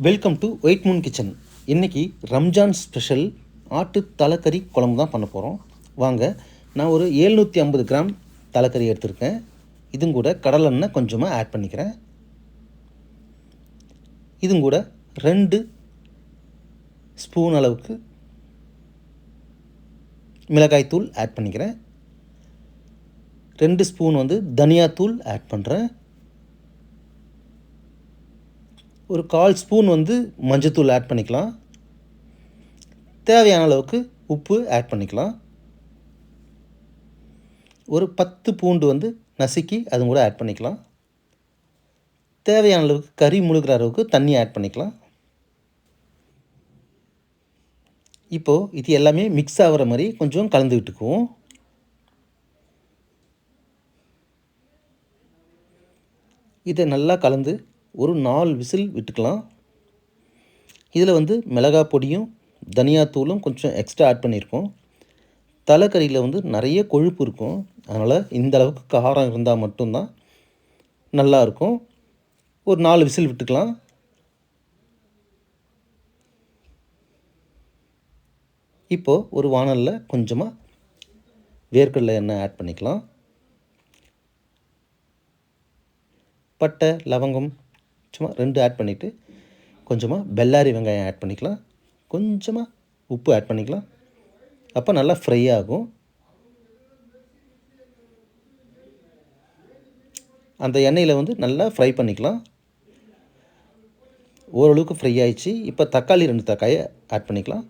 Welcome to white Moon kitchen. இன்றைக்கி Ramzan special ஆட்டு தலைக்கறி குழம்பு தான் பண்ண போகிறோம். வாங்க, நான் ஒரு 750 கிராம் தலைக்கறி எடுத்திருக்கேன். இதுவும் கூட கடலெண்ணெய் கொஞ்சமாக ஆட் பண்ணிக்கிறேன். இதுவும் கூட 2 ஸ்பூன் அளவுக்கு மிளகாய்த்தூள் ஆட் பண்ணிக்கிறேன். 2 ஸ்பூன் தனியாத்தூள் ஆட் பண்ணுறேன். ஒரு 1/4 ஸ்பூன் மஞ்சத்தூள் ஆட் பண்ணிக்கலாம். தேவையான அளவுக்கு உப்பு ஆட் பண்ணிக்கலாம். ஒரு 10 பூண்டு நசுக்கி அதுவும் கூட ஆட் பண்ணிக்கலாம். தேவையான அளவுக்கு கறி முழுகிற அளவுக்கு தண்ணி ஆட் பண்ணிக்கலாம். இப்போது இது எல்லாமே மிக்ஸ் ஆகிற மாதிரி கொஞ்சம் கலந்து விட்டுக்குவோம். இதை நல்லா கலந்து ஒரு 4 விசில் விட்டுக்கலாம். இதில் மிளகாய் பொடியும் தனியாத்தூளும் கொஞ்சம் எக்ஸ்ட்ரா ஆட் பண்ணியிருக்கோம். தலைக்கறியில் நிறைய கொழுப்பு இருக்கும். அதனால் இந்த அளவுக்கு காரம் இருந்தால் மட்டும்தான் நல்லாயிருக்கும். ஒரு 4 விசில் விட்டுக்கலாம். இப்போது ஒரு வாணலில் கொஞ்சமாக வேர்க்கடலை எண்ணெய் ஆட் பண்ணிக்கலாம். பட்டை லவங்கம் சும்மா 2 ஆட் பண்ணிவிட்டு கொஞ்சமாக பெல்லாரி வெங்காயம் ஆட் பண்ணிக்கலாம். கொஞ்சமாக உப்பு ஆட் பண்ணிக்கலாம். அப்போ நல்லா ஃப்ரை ஆகும். அந்த எண்ணெயில் நல்லா ஃப்ரை பண்ணிக்கலாம். ஓரளவுக்கு ஃப்ரை ஆயிடுச்சு. இப்போ தக்காளி 2 தக்காளியை ஆட் பண்ணிக்கலாம்.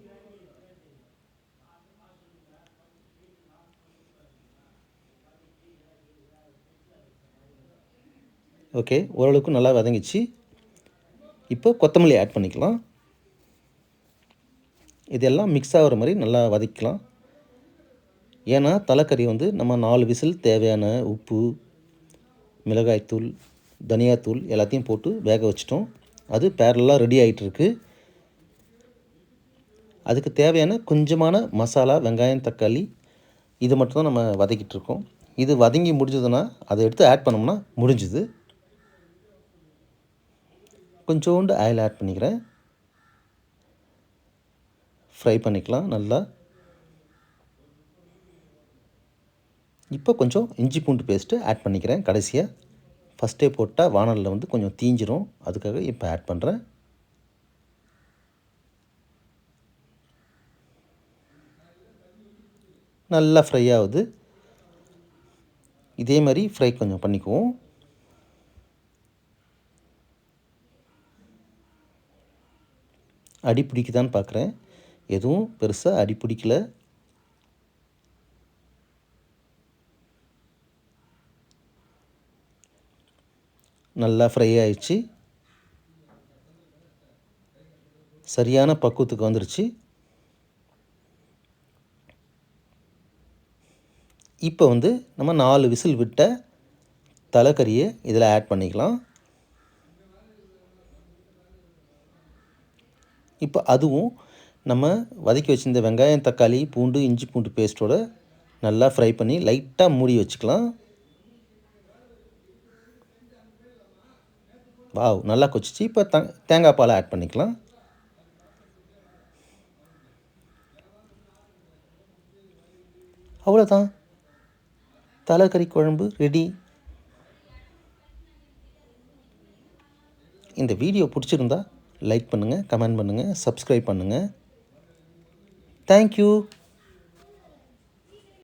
ஓகே, ஓரளவுக்கு நல்லா வதங்கிச்சு. இப்போ கொத்தமல்லி ஆட் பண்ணிக்கலாம். இதெல்லாம் மிக்ஸ் ஆகிற மாதிரி நல்லா வதக்கலாம். ஏன்னா தலைக்கறி நம்ம 4 விசில் தேவையான உப்பு, மிளகாய்த்தூள், தனியாத்தூள் எல்லாத்தையும் போட்டு வேக வச்சிட்டோம். அது பேரலாக ரெடி ஆகிட்டுருக்கு. அதுக்கு தேவையான கொஞ்சமான மசாலா, வெங்காயம், தக்காளி இது மட்டும் தான் நம்ம வதக்கிட்டு இருக்கோம். இது வதங்கி முடிஞ்சதுன்னா அதை எடுத்து ஆட் பண்ணோம்னா முடிஞ்சுது. கொஞ்சோண்டு ஆயில் ஆட் பண்ணிக்கிறேன். ஃப்ரை பண்ணிக்கலாம் நல்லா. இப்போ கொஞ்சம் இஞ்சி பூண்டு பேஸ்ட்டு ஆட் பண்ணிக்கிறேன் கடைசியாக. ஃபஸ்ட்டே போட்டால் வாணலில் கொஞ்சம் தீஞ்சிரும். அதுக்காக இப்போ ஆட் பண்ணுறேன். நல்லா ஃப்ரை ஆகுது. இதே மாதிரி ஃப்ரை கொஞ்சம் பண்ணிக்குவோம். அடி பிடிக்குதான்னு பார்க்குறேன். எதுவும் பெருசாக அடி பிடிக்கல. நல்லா ஃப்ரை ஆயிடுச்சு. சரியான பக்குவத்துக்கு வந்துருச்சு. இப்போ நம்ம 4 விசில் விட்ட தலைக்கறியை இதில் ஆட் பண்ணிக்கலாம். இப்போ அதுவும் நம்ம வதக்கி வச்சுருந்த வெங்காயம், தக்காளி, பூண்டு, இஞ்சி பூண்டு பேஸ்ட்டோட நல்லா ஃப்ரை பண்ணி லைட்டாக மூடி வச்சுக்கலாம். வாவ், நல்லா கொச்சிச்சு. இப்போ தேங்காய் பாலை ஆட் பண்ணிக்கலாம். அவ்வளோதான், தலைக்கறி குழம்பு ரெடி. இந்த வீடியோ பிடிச்சிருந்தா லைக் பண்ணுங்கள், கமெண்ட் பண்ணுங்கள், சப்ஸ்கிரைப் பண்ணுங்கள். தேங்க்யூ.